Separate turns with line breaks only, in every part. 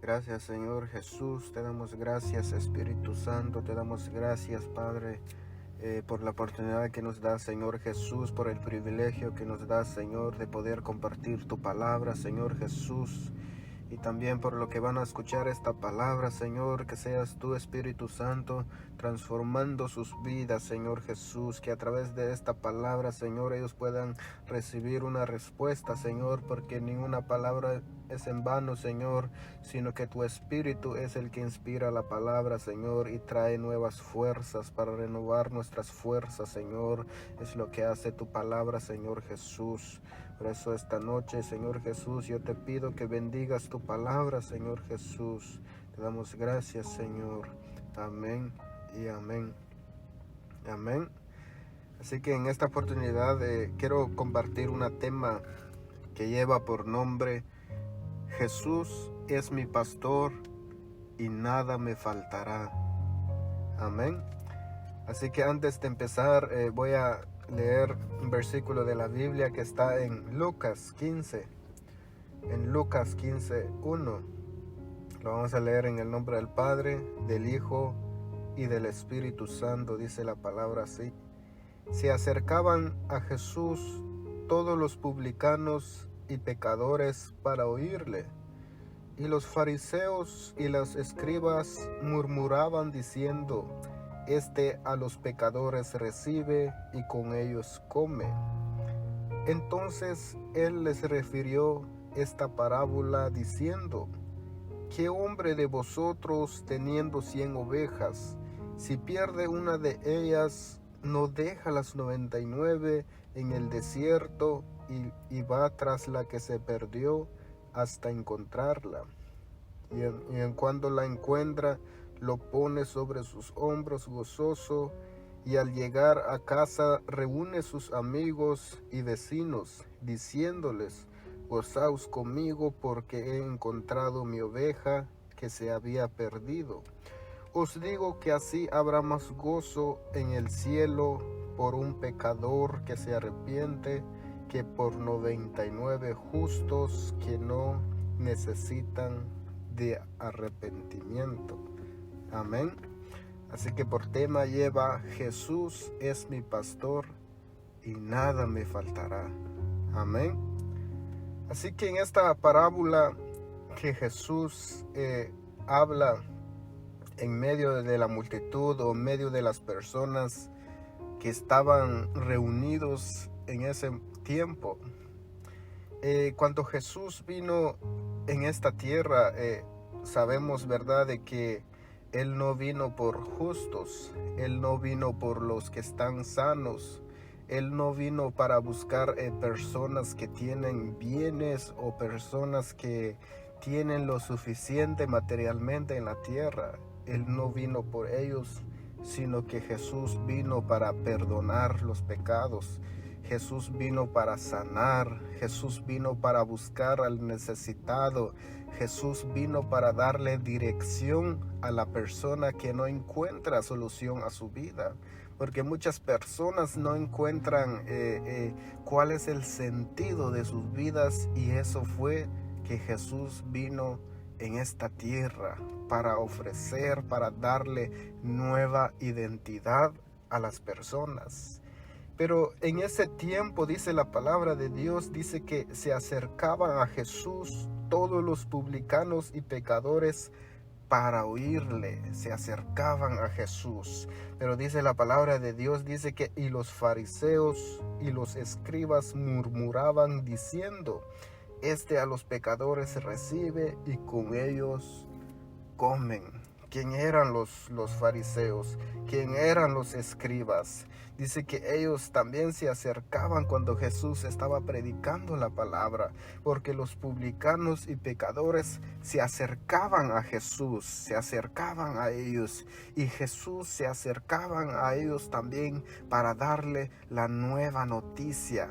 Gracias, Señor Jesús, te damos gracias, Espíritu Santo, te damos gracias, Padre, por la oportunidad que nos da, Señor Jesús, por el privilegio que nos da, Señor, de poder compartir tu palabra, Señor Jesús, y también por lo que van a escuchar esta palabra, Señor, que seas tú, Espíritu Santo, transformando sus vidas, Señor Jesús, que a través de esta palabra, Señor, ellos puedan recibir una respuesta, Señor, porque ninguna palabra es en vano, Señor, sino que tu Espíritu es el que inspira la palabra, Señor, y trae nuevas fuerzas para renovar nuestras fuerzas, Señor. Es lo que hace tu palabra, Señor Jesús. Por eso esta noche, Señor Jesús, yo te pido que bendigas tu palabra, Señor Jesús. Te damos gracias, Señor. Amén y amén. Amén. Así que en esta oportunidad quiero compartir un tema que lleva por nombre Jesús es mi pastor y nada me faltará. Amén. Así que antes de empezar voy a leer un versículo de la Biblia que está en Lucas 15. En Lucas 15:1. Lo vamos a leer en el nombre del Padre, del Hijo y del Espíritu Santo. Dice la palabra así. Se acercaban a Jesús todos los publicanos y pecadores para oírle. Y los fariseos y los escribas murmuraban diciendo: Este a los pecadores recibe y con ellos come. Entonces él les refirió esta parábola diciendo: ¿Qué hombre de vosotros, teniendo 100 ovejas, si pierde una de ellas, no deja las 99 en el desierto y va tras la que se perdió hasta encontrarla? Y en cuando la encuentra, lo pone sobre sus hombros gozoso, y al llegar a casa reúne sus amigos y vecinos, diciéndoles: Gozaos conmigo, porque he encontrado mi oveja que se había perdido. Os digo que así habrá más gozo en el cielo por un pecador que se arrepiente que por 99 justos que no necesitan de arrepentimiento. Amén. Así que por tema lleva: Jesús es mi pastor y nada me faltará. Amén. Así que en esta parábola que Jesús habla en medio de la multitud o en medio de las personas que estaban reunidos en ese tiempo, cuando Jesús vino en esta tierra, sabemos, ¿verdad?, de que Él no vino por justos, Él no vino por los que están sanos, Él no vino para buscar personas que tienen bienes o personas que tienen lo suficiente materialmente en la tierra. Él no vino por ellos, sino que Jesús vino para perdonar los pecados. Jesús vino para sanar, Jesús vino para buscar al necesitado, Jesús vino para darle dirección a la persona que no encuentra solución a su vida. Porque muchas personas no encuentran cuál es el sentido de sus vidas, y eso fue que Jesús vino en esta tierra para ofrecer, para darle nueva identidad a las personas. Pero en ese tiempo, dice la palabra de Dios, dice que se acercaban a Jesús todos los publicanos y pecadores para oírle. Se acercaban a Jesús. Pero dice la palabra de Dios, dice que y los fariseos y los escribas murmuraban diciendo: Este a los pecadores recibe y con ellos comen. ¿Quién eran los fariseos? ¿Quién eran los escribas? Dice que ellos también se acercaban cuando Jesús estaba predicando la palabra, porque los publicanos y pecadores se acercaban a Jesús, se acercaban a ellos, y Jesús se acercaban a ellos también para darle la nueva noticia.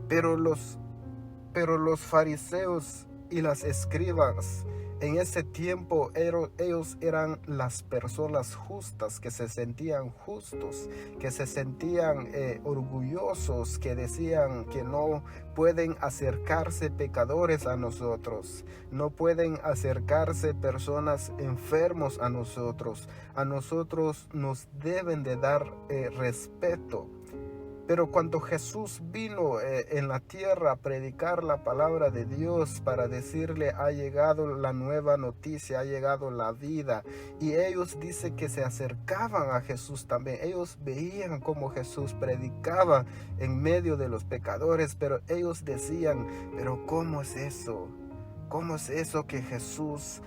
Pero los fariseos y las escribas En ese tiempo ellos eran las personas justas, que se sentían justos, que se sentían orgullosos, que decían que no pueden acercarse pecadores a nosotros, no pueden acercarse personas enfermos a nosotros nos deben de dar respeto. Pero cuando Jesús vino en la tierra a predicar la palabra de Dios para decirle ha llegado la nueva noticia, ha llegado la vida, y ellos dicen que se acercaban a Jesús también. Ellos veían cómo Jesús predicaba en medio de los pecadores, pero ellos decían, pero ¿cómo es eso? ¿Cómo es eso que Jesús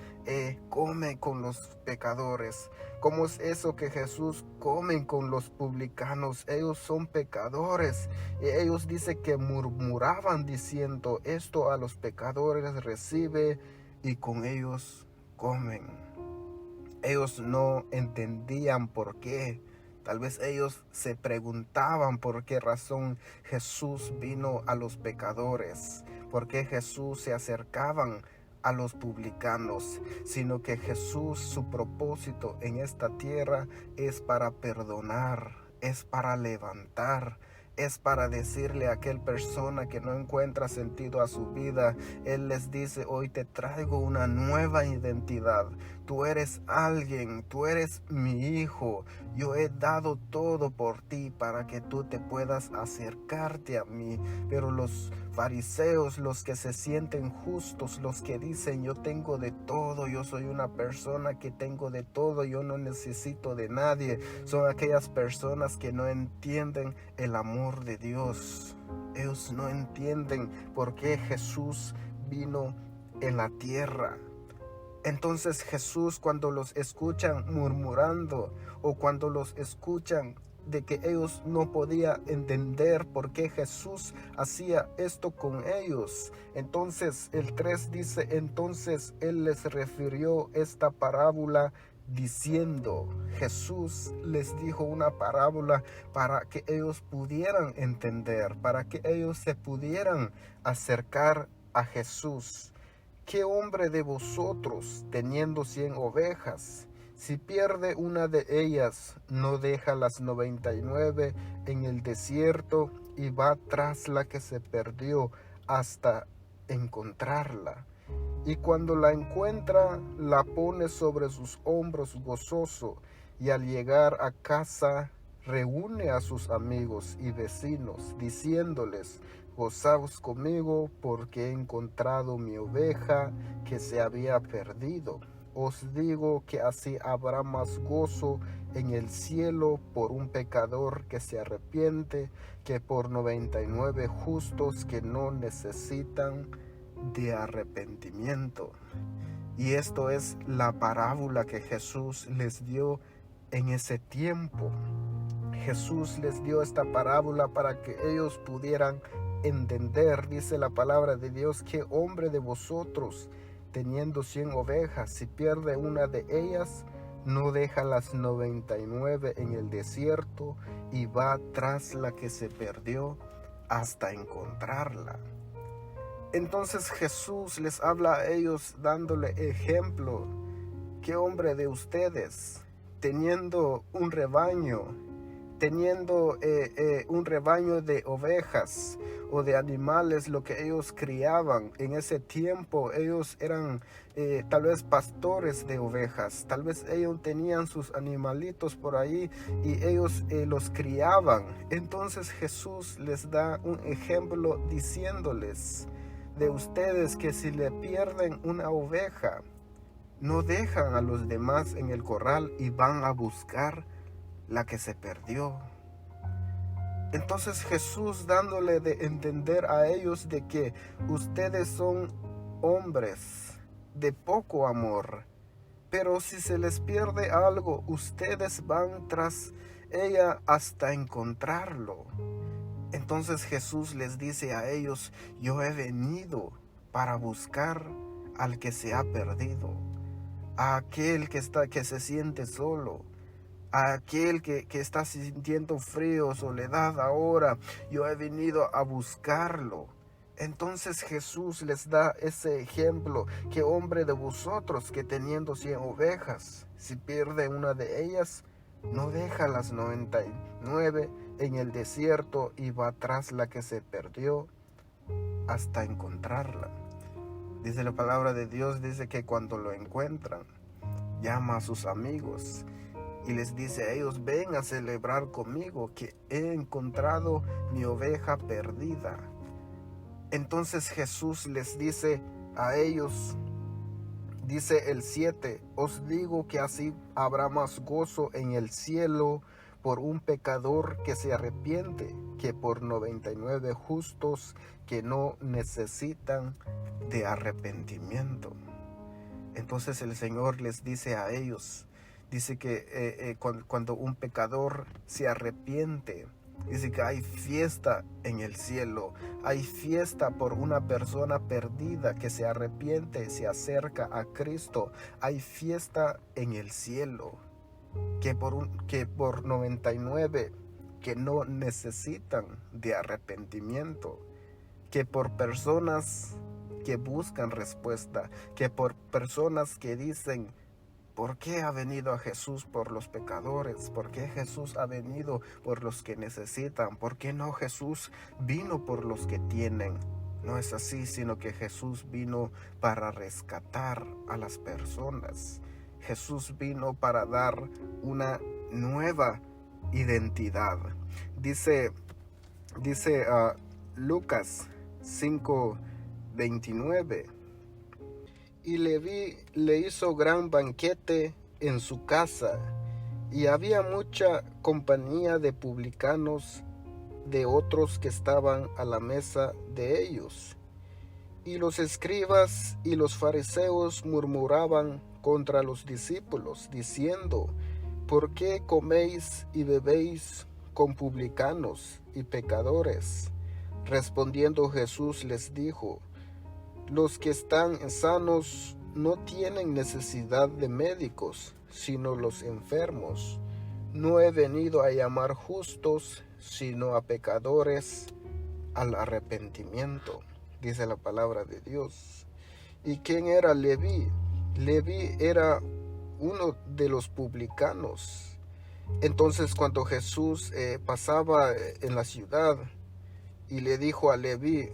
come con los pecadores? ¿Cómo es eso que Jesús come con los publicanos? Ellos son pecadores. Y ellos dicen que murmuraban diciendo, esto a los pecadores recibe y con ellos comen. Ellos no entendían por qué. Tal vez ellos se preguntaban por qué razón Jesús vino a los pecadores, por qué Jesús se acercaban a los publicanos, sino que Jesús, su propósito en esta tierra es para perdonar, es para levantar, es para decirle a aquel persona que no encuentra sentido a su vida. Él les dice, hoy te traigo una nueva identidad. Tú eres alguien, tú eres mi hijo. Yo he dado todo por ti para que tú te puedas acercarte a mí. Pero los fariseos, los que se sienten justos, los que dicen yo tengo de todo, yo soy una persona que tengo de todo, yo no necesito de nadie, son aquellas personas que no entienden el amor de Dios. Ellos no entienden por qué Jesús vino en la tierra. Entonces Jesús, cuando los escuchan murmurando o cuando los escuchan de que ellos no podían entender por qué Jesús hacía esto con ellos, entonces el 3 dice, entonces Él les refirió esta parábola diciendo, Jesús les dijo una parábola para que ellos pudieran entender, para que ellos se pudieran acercar a Jesús. ¿Qué hombre de vosotros, teniendo 100 ovejas, si pierde una de ellas, no deja las 99 en el desierto y va tras la que se perdió hasta encontrarla? Y cuando la encuentra, la pone sobre sus hombros gozoso, y al llegar a casa, reúne a sus amigos y vecinos, diciéndoles, gozaos conmigo, porque he encontrado mi oveja que se había perdido. Os digo que así habrá más gozo en el cielo por un pecador que se arrepiente, que por 99 justos que no necesitan de arrepentimiento. Y esto es la parábola que Jesús les dio en ese tiempo. Jesús les dio esta parábola para que ellos pudieran entender. Dice la palabra de Dios, ¿qué hombre de vosotros, teniendo 100 ovejas, si pierde una de ellas, no deja las 99 en el desierto y va tras la que se perdió hasta encontrarla? Entonces Jesús les habla a ellos dándole ejemplo. ¿Qué hombre de ustedes, teniendo un rebaño, un rebaño de ovejas o de animales, lo que ellos criaban en ese tiempo? Ellos eran tal vez pastores de ovejas, tal vez ellos tenían sus animalitos por ahí y ellos los criaban. Entonces Jesús les da un ejemplo diciéndoles, de ustedes que si le pierden una oveja, no dejan a los demás en el corral y van a buscar la que se perdió. Entonces Jesús dándole de entender a ellos de que ustedes son hombres de poco amor, pero si se les pierde algo, ustedes van tras ella hasta encontrarlo. Entonces Jesús les dice a ellos, yo he venido para buscar al que se ha perdido, a aquel que se siente solo, a aquel que está sintiendo frío, soledad ahora. Yo he venido a buscarlo. Entonces Jesús les da ese ejemplo: ¿qué hombre de vosotros que teniendo 100 ovejas, si pierde una de ellas, no deja las 99 en el desierto y va tras la que se perdió hasta encontrarla? Dice la palabra de Dios, dice que cuando lo encuentran, llama a sus amigos y les dice a ellos: ven a celebrar conmigo que he encontrado mi oveja perdida. Entonces Jesús les dice a ellos, dice el 7, os digo que así habrá más gozo en el cielo por un pecador que se arrepiente que por 99 justos que no necesitan de arrepentimiento. Entonces el Señor les dice a ellos, dice que cuando un pecador se arrepiente, dice que hay fiesta en el cielo, hay fiesta por una persona perdida que se arrepiente, se acerca a Cristo, hay fiesta en el cielo, que por 99 que no necesitan de arrepentimiento, que por personas que buscan respuesta, que por personas que dicen: ¿por qué ha venido a Jesús por los pecadores? ¿Por qué Jesús ha venido por los que necesitan? ¿Por qué no Jesús vino por los que tienen? No es así, sino que Jesús vino para rescatar a las personas. Jesús vino para dar una nueva identidad. Dice Lucas 5:29. Y Leví le hizo gran banquete en su casa, y había mucha compañía de publicanos, de otros que estaban a la mesa de ellos. Y los escribas y los fariseos murmuraban contra los discípulos, diciendo: ¿por qué coméis y bebéis con publicanos y pecadores? Respondiendo Jesús les dijo: los que están sanos no tienen necesidad de médicos, sino los enfermos. No he venido a llamar justos, sino a pecadores al arrepentimiento, dice la palabra de Dios. ¿Y quién era Leví? Leví era uno de los publicanos. Entonces, cuando Jesús pasaba en la ciudad y le dijo a Leví: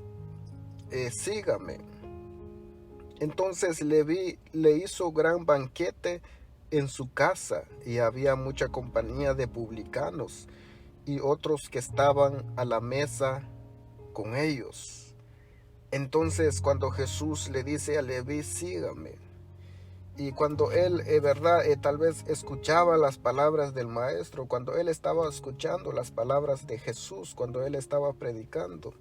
sígame. Entonces Leví le hizo gran banquete en su casa, y había mucha compañía de publicanos y otros que estaban a la mesa con ellos. Entonces cuando Jesús le dice a Leví: sígame, y cuando él tal vez escuchaba las palabras del maestro, cuando él estaba escuchando las palabras de Jesús, cuando él estaba predicando,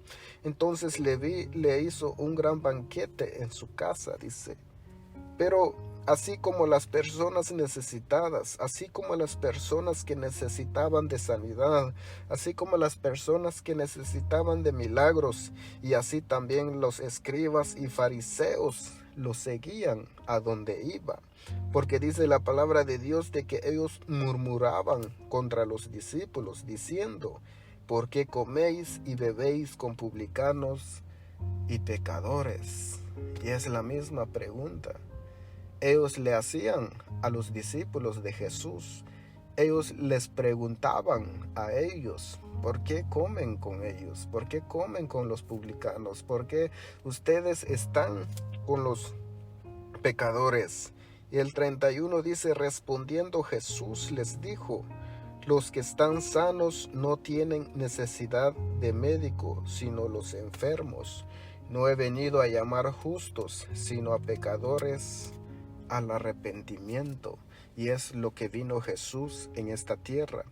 entonces Leví le hizo un gran banquete en su casa, dice. Pero así como las personas necesitadas, así como las personas que necesitaban de sanidad, así como las personas que necesitaban de milagros, y así también los escribas y fariseos lo seguían a donde iba, porque dice la palabra de Dios de que ellos murmuraban contra los discípulos, diciendo: ¿por qué coméis y bebéis con publicanos y pecadores? Y es la misma pregunta. Ellos le hacían a los discípulos de Jesús. Ellos les preguntaban a ellos: ¿por qué comen con ellos? ¿Por qué comen con los publicanos? ¿Por qué ustedes están con los pecadores? Y el 31 dice: respondiendo Jesús les dijo: los que están sanos no tienen necesidad de médico, sino los enfermos. No he venido a llamar justos, sino a pecadores al arrepentimiento. Y es lo que vino Jesús en esta tierra,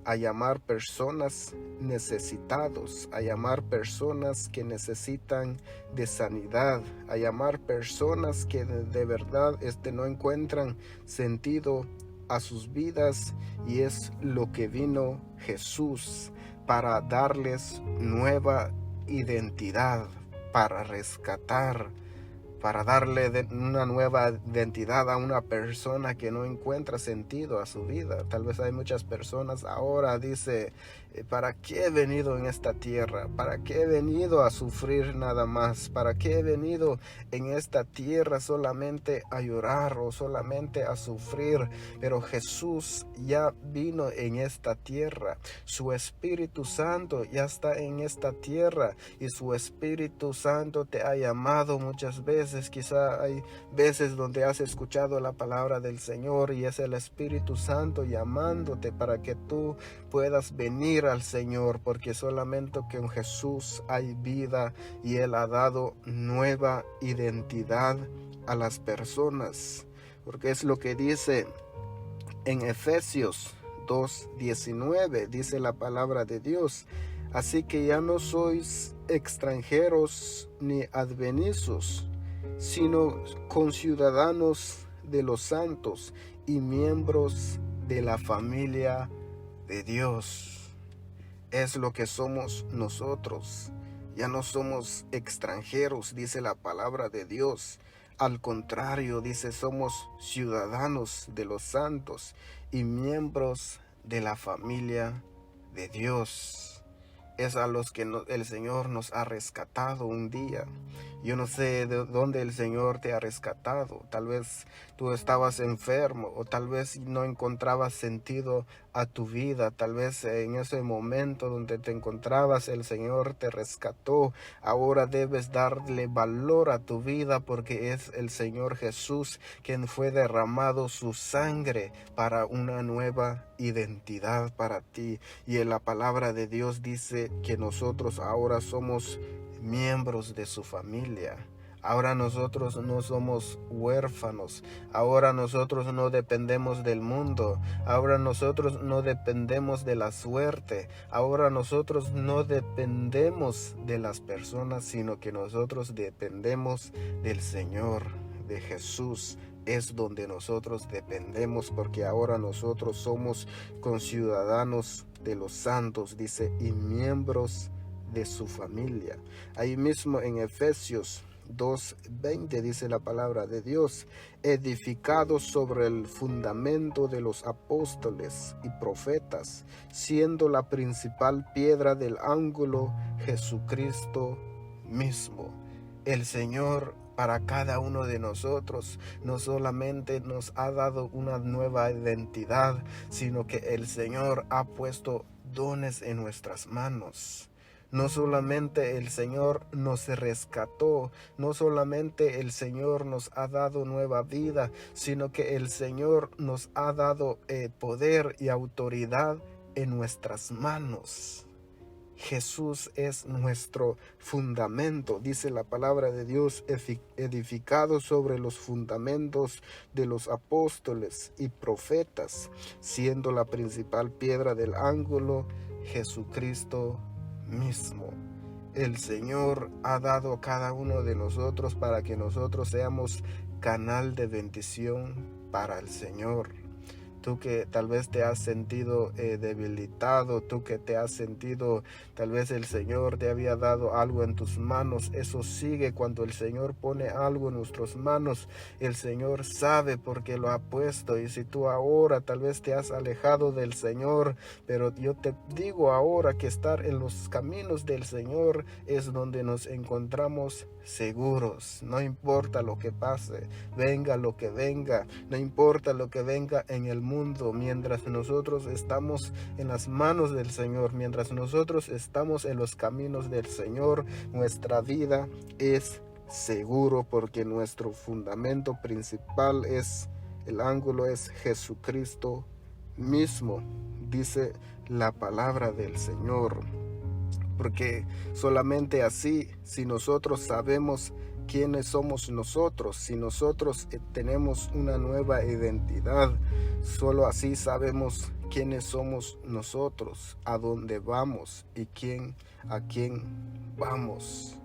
a llamar personas necesitados, a llamar personas que necesitan de sanidad, a llamar personas que de verdad no encuentran sentido a sus vidas. Y es lo que vino Jesús, para darles nueva identidad, para rescatar para darle una nueva identidad a una persona que no encuentra sentido a su vida. Tal vez hay muchas personas ahora dice, ¿para qué he venido en esta tierra? ¿Para qué he venido a sufrir nada más? ¿Para qué he venido en esta tierra solamente a llorar o solamente a sufrir? Pero Jesús ya vino en esta tierra. Su Espíritu Santo ya está en esta tierra y su Espíritu Santo te ha llamado muchas veces. Quizá hay veces donde has escuchado la palabra del Señor y es el Espíritu Santo llamándote para que tú puedas venir al Señor, porque solamente con Jesús hay vida y Él ha dado nueva identidad a las personas, porque es lo que dice en Efesios 2:19, dice la palabra de Dios: así que ya no sois extranjeros ni advenizos, sino conciudadanos de los santos y miembros de la familia de Dios. Es lo que somos nosotros. Ya no somos extranjeros, dice la palabra de Dios. Al contrario, dice, somos ciudadanos de los santos y miembros de la familia de Dios. Es a los que el Señor nos ha rescatado un día. Yo no sé de dónde el Señor te ha rescatado. Tal vez tú estabas enfermo o tal vez no encontrabas sentido a tu vida. Tal vez en ese momento donde te encontrabas el Señor te rescató. Ahora debes darle valor a tu vida porque es el Señor Jesús quien fue derramado su sangre para una nueva identidad para ti. Y en la palabra de Dios dice que nosotros ahora somos miembros de su familia. Ahora nosotros no somos huérfanos. Ahora nosotros no dependemos del mundo. Ahora nosotros no dependemos de la suerte. Ahora nosotros no dependemos de las personas, sino que nosotros dependemos del Señor, de Jesús. Es donde nosotros dependemos, porque ahora nosotros somos conciudadanos de los santos, dice, y miembros de su familia. Ahí mismo en Efesios 2:20 dice la palabra de Dios: edificados sobre el fundamento de los apóstoles y profetas, siendo la principal piedra del ángulo Jesucristo mismo. El Señor para cada uno de nosotros no solamente nos ha dado una nueva identidad, sino que el Señor ha puesto dones en nuestras manos. No solamente el Señor nos rescató, no solamente el Señor nos ha dado nueva vida, sino que el Señor nos ha dado poder y autoridad en nuestras manos. Jesús es nuestro fundamento, dice la palabra de Dios, edificado sobre los fundamentos de los apóstoles y profetas, siendo la principal piedra del ángulo Jesucristo mismo. El Señor ha dado a cada uno de nosotros para que nosotros seamos canal de bendición para el Señor. Tú que tal vez te has sentido debilitado, tú que te has sentido, tal vez el Señor te había dado algo en tus manos. Eso sigue cuando el Señor pone algo en nuestras manos. El Señor sabe por qué lo ha puesto. Y si tú ahora tal vez te has alejado del Señor, pero yo te digo ahora que estar en los caminos del Señor es donde nos encontramos seguros. No importa lo que pase, venga lo que venga, no importa lo que venga en el mundo, mientras nosotros estamos en las manos del Señor, mientras nosotros estamos en los caminos del Señor, nuestra vida es seguro, porque nuestro fundamento principal es, el ángulo es Jesucristo mismo, dice la palabra del Señor. Porque solamente así, si nosotros sabemos quiénes somos nosotros, si nosotros tenemos una nueva identidad, solo así sabemos quiénes somos nosotros, a dónde vamos y a quién vamos.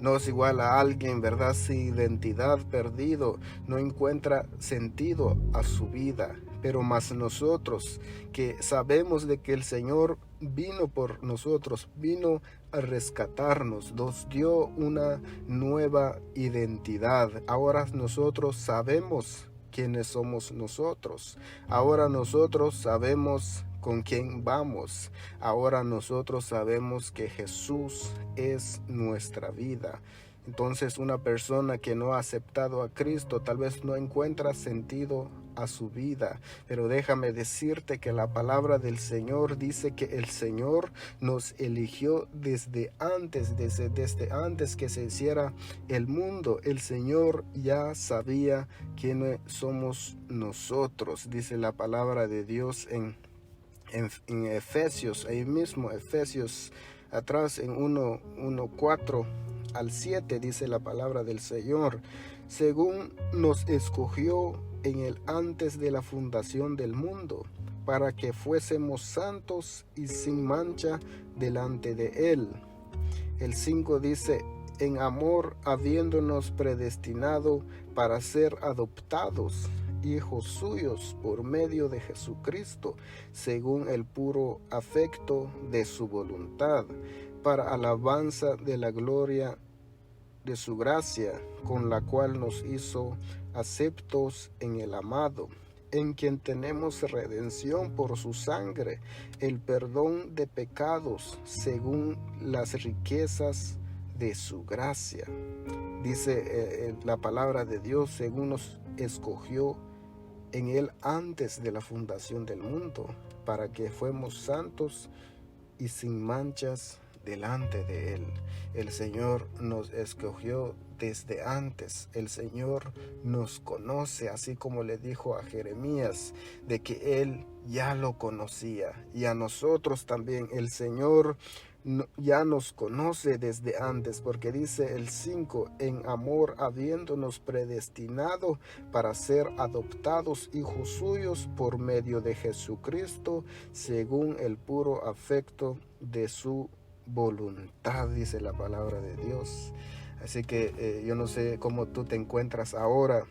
No es igual a alguien, ¿verdad? Sin identidad, perdido, no encuentra sentido a su vida. Pero más nosotros que sabemos de que el Señor vino por nosotros, vino a rescatarnos, nos dio una nueva identidad. Ahora nosotros sabemos quiénes somos nosotros. Ahora nosotros sabemos con quién vamos. Ahora nosotros sabemos que Jesús es nuestra vida. Entonces una persona que no ha aceptado a Cristo tal vez no encuentra sentido a su vida, pero déjame decirte que la palabra del Señor dice que el Señor nos eligió desde antes que se hiciera el mundo. El Señor ya sabía quiénes somos nosotros, dice la palabra de Dios en Efesios, ahí mismo Efesios atrás en 1:4 al 7 dice la palabra del Señor: según nos escogió en el antes de la fundación del mundo, para que fuésemos santos y sin mancha delante de Él. El 5 dice: en amor habiéndonos predestinado para ser adoptados hijos suyos por medio de Jesucristo, según el puro afecto de su voluntad, para alabanza de la gloria de su gracia, con la cual nos hizo aceptos en el amado, en quien tenemos redención por su sangre, el perdón de pecados, según las riquezas de su gracia. Dice la palabra de Dios, según nos escogió en Él antes de la fundación del mundo, para que fuéramos santos y sin manchas delante de Él. El Señor nos escogió desde antes. El Señor nos conoce, así como le dijo a Jeremías, de que Él ya lo conocía. Y a nosotros también el Señor ya nos conoce desde antes, porque dice el 5, en amor habiéndonos predestinado para ser adoptados hijos suyos por medio de Jesucristo, según el puro afecto de su voluntad, dice la palabra de Dios. Así que yo no sé cómo tú te encuentras ahora.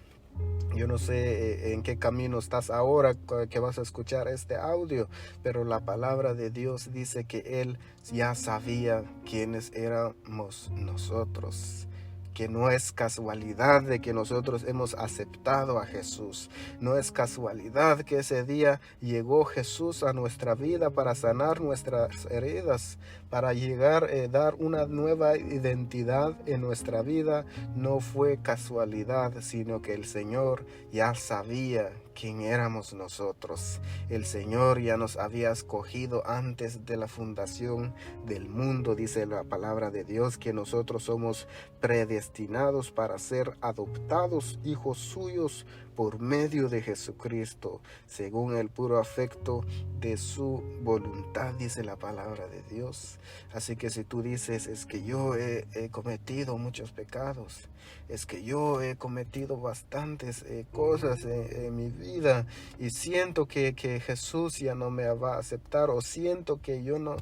Yo no sé en qué camino estás ahora que vas a escuchar este audio, pero la palabra de Dios dice que Él ya sabía quiénes éramos nosotros. Que no es casualidad de que nosotros hemos aceptado a Jesús. No es casualidad que ese día llegó Jesús a nuestra vida para sanar nuestras heridas, para llegar a dar una nueva identidad en nuestra vida. No fue casualidad, sino que el Señor ya sabía quién éramos nosotros. El Señor ya nos había escogido antes de la fundación del mundo. Dice la palabra de Dios que nosotros somos predestinados para ser adoptados hijos suyos por medio de Jesucristo, según el puro afecto de su voluntad, dice la palabra de Dios. Así que si tú dices, es que yo he cometido muchos pecados, es que yo he cometido bastantes cosas en mi vida y siento que Jesús ya no me va a aceptar, o siento que yo no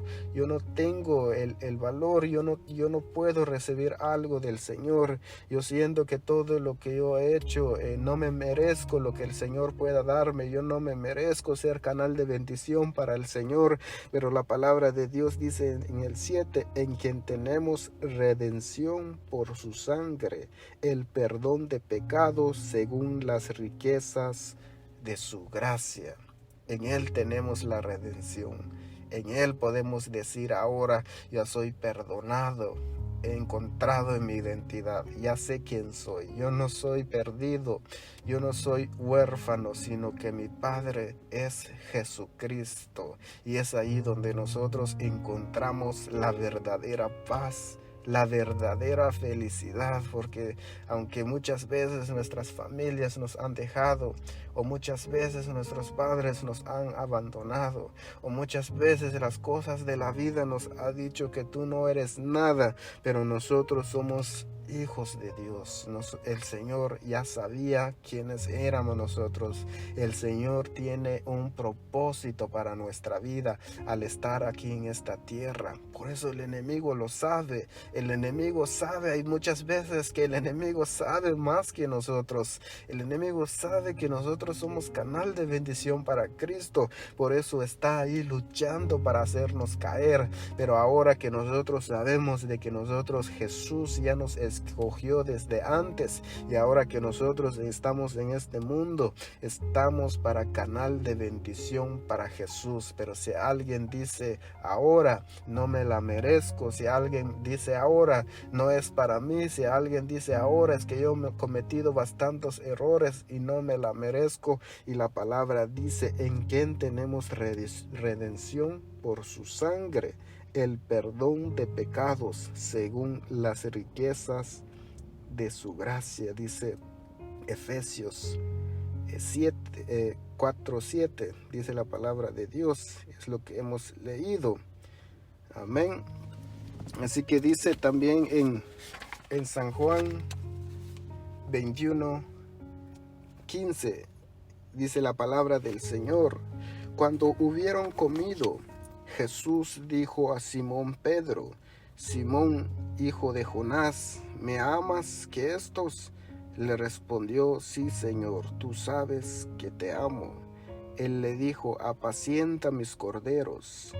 tengo el valor, yo no puedo recibir algo del Señor, yo siento que todo lo que yo he hecho no me merezco lo que el Señor pueda darme, yo no me merezco ser canal de bendición para el Señor. Pero la palabra de Dios dice en el 7, en quien tenemos redención por su sangre, el perdón de pecados según las riquezas de su gracia. En Él tenemos la redención. En Él podemos decir ahora, ya soy perdonado. He encontrado en mi identidad, ya sé quién soy, yo no soy perdido, yo no soy huérfano, sino que mi Padre es Jesucristo. Y es ahí donde nosotros encontramos la verdadera paz, la verdadera felicidad, porque aunque muchas veces nuestras familias nos han dejado, o muchas veces nuestros padres nos han abandonado, o muchas veces las cosas de la vida nos ha dicho que tú no eres nada, pero nosotros somos hijos de Dios. El Señor ya sabía quiénes éramos nosotros. El Señor tiene un propósito para nuestra vida al estar aquí en esta tierra. Por eso el enemigo lo sabe. El enemigo sabe. Hay muchas veces que el enemigo sabe más que nosotros. El enemigo sabe que nosotros somos canal de bendición para Cristo. Por eso está ahí luchando para hacernos caer. Pero ahora que nosotros sabemos de que nosotros, Jesús ya nos escogió desde antes, y ahora que nosotros estamos en este mundo, estamos para canal de bendición para Jesús. Pero si alguien dice ahora, no me la merezco, si alguien dice ahora, no es para mí, si alguien dice ahora, es que yo me he cometido bastantes errores y no me la merezco, y la palabra dice: en quien tenemos redención por su sangre, el perdón de pecados según las riquezas de su gracia, dice Efesios 4:7, dice la palabra de Dios. Es lo que hemos leído. Amén. Así que dice también en San Juan 21:15, dice la palabra del Señor: cuando hubieron comido, Jesús dijo a Simón Pedro: Simón, hijo de Jonás, ¿me amas que estos? Le respondió: sí, Señor, tú sabes que te amo. Él le dijo: apacienta mis corderos.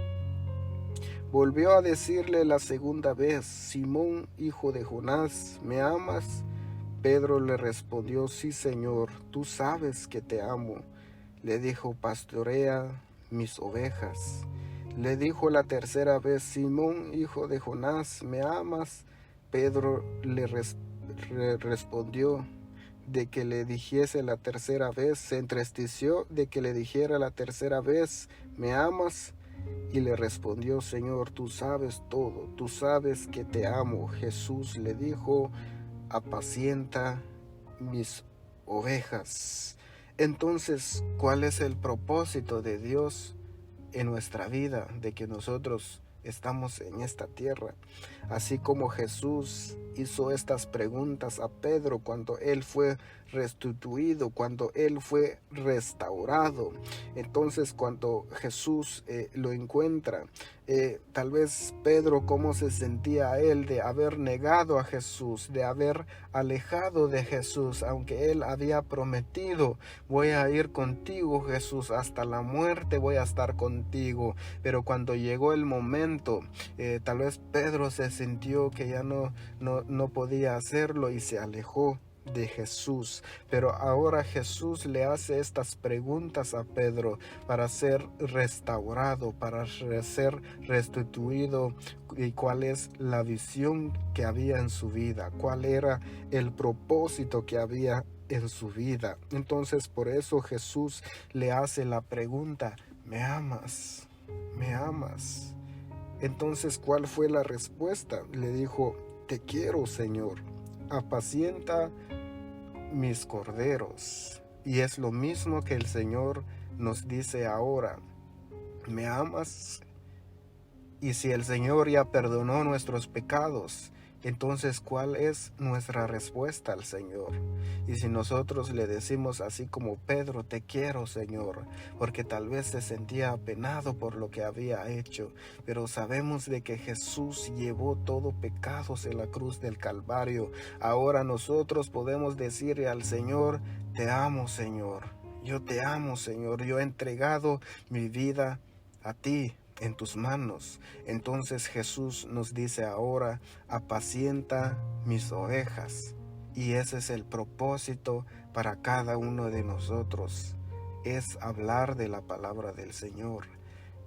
Volvió a decirle la segunda vez: Simón, hijo de Jonás, ¿me amas? Pedro le respondió: sí, Señor, tú sabes que te amo. Le dijo: pastorea mis ovejas. Le dijo la tercera vez: Simón, hijo de Jonás, ¿me amas? Pedro le respondió de que le dijese la tercera vez, se entristeció de que le dijera la tercera vez: ¿me amas? Y le respondió: Señor, tú sabes todo, tú sabes que te amo. Jesús le dijo: apacienta mis ovejas. Entonces, ¿cuál es el propósito de Dios en nuestra vida, de que nosotros estamos en esta tierra? Así como Jesús hizo estas preguntas a Pedro cuando él fue restituido, cuando él fue restaurado. Entonces, cuando Jesús lo encuentra, tal vez Pedro, cómo se sentía él de haber negado a Jesús, de haber alejado de Jesús, aunque él había prometido: voy a ir contigo, Jesús, hasta la muerte voy a estar contigo. Pero cuando llegó el momento, tal vez Pedro se sintió que ya no podía hacerlo y se alejó de Jesús. Pero ahora Jesús le hace estas preguntas a Pedro para ser restaurado, para ser restituido, y cuál es la visión que había en su vida, cuál era el propósito que había en su vida. Entonces, por eso Jesús le hace la pregunta: ¿me amas? ¿Me amas? Entonces, ¿cuál fue la respuesta? Le dijo: te quiero, Señor, apacienta mis corderos. Y es lo mismo que el Señor nos dice ahora: ¿me amas? Y si el Señor ya perdonó nuestros pecados, entonces ¿cuál es nuestra respuesta al Señor? Y si nosotros le decimos así como Pedro: te quiero, Señor, porque tal vez se sentía apenado por lo que había hecho, pero sabemos de que Jesús llevó todo pecados en la cruz del Calvario. Ahora nosotros podemos decirle al Señor: te amo, Señor, yo te amo, Señor, yo he entregado mi vida a ti, en tus manos. Entonces Jesús nos dice ahora: apacienta mis ovejas. Y ese es el propósito para cada uno de nosotros, es hablar de la palabra del Señor.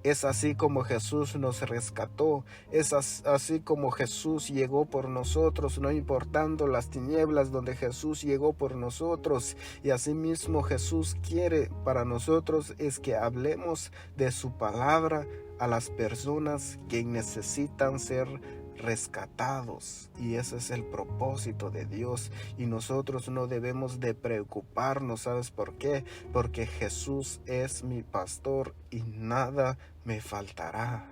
Es así como Jesús nos rescató, es así como Jesús llegó por nosotros, no importando las tinieblas, donde Jesús llegó por nosotros. Y asimismo Jesús quiere para nosotros es que hablemos de su palabra a las personas que necesitan ser rescatados, y ese es el propósito de Dios. Y nosotros no debemos de preocuparnos. ¿Sabes por qué? Porque Jesús es mi pastor y nada me faltará.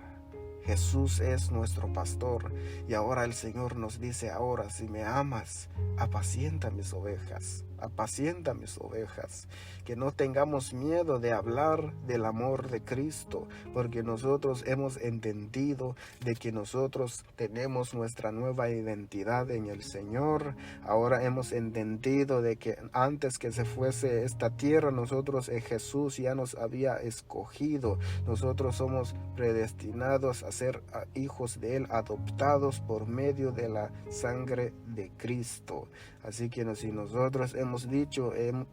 Jesús es nuestro pastor y ahora el Señor nos dice, ahora si me amas, apacienta mis ovejas, apacienta mis ovejas. Que no tengamos miedo de hablar del amor de Cristo, porque nosotros hemos entendido de que nosotros tenemos nuestra nueva identidad en el Señor. Ahora hemos entendido de que antes que se fuese esta tierra, nosotros en Jesús ya nos había escogido. Nosotros somos predestinados a ser hijos de Él, adoptados por medio de la sangre de Cristo. Así que si nosotros hemos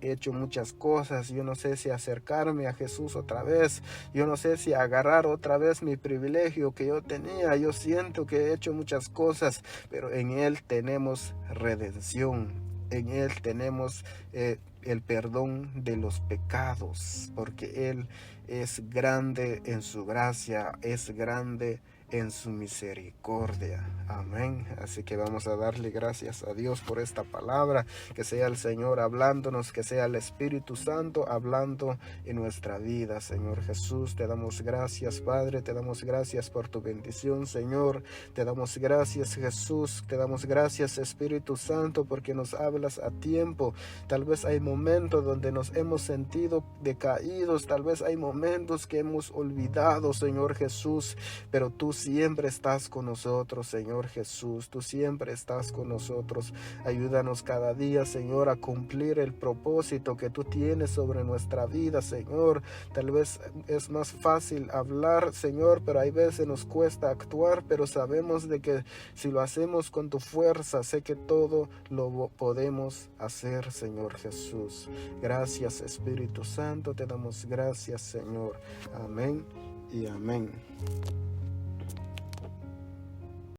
hecho muchas cosas, yo no sé si acercarme a Jesús otra vez, yo no sé si agarrar otra vez mi privilegio que yo tenía. Yo siento que he hecho muchas cosas, pero en Él tenemos redención, en Él tenemos el perdón de los pecados, porque Él es grande en su gracia, es grande en su misericordia. Amén. Así que vamos a darle gracias a Dios por esta palabra, que sea el Señor hablándonos, que sea el Espíritu Santo hablando en nuestra vida. Señor Jesús, te damos gracias, Padre, te damos gracias por tu bendición, Señor. Te damos gracias, Jesús, te damos gracias, Espíritu Santo, porque nos hablas a tiempo. Tal vez hay momentos donde nos hemos sentido decaídos, tal vez hay momentos que hemos olvidado, Señor Jesús, pero tú siempre estás con nosotros, Señor Jesús. Tú siempre estás con nosotros. Ayúdanos cada día, Señor, a cumplir el propósito que tú tienes sobre nuestra vida, Señor. Tal vez es más fácil hablar, Señor, pero hay veces nos cuesta actuar, pero sabemos de que si lo hacemos con tu fuerza, sé que todo lo podemos hacer, Señor Jesús. Gracias, Espíritu Santo, te damos gracias, Señor. Amén y amén.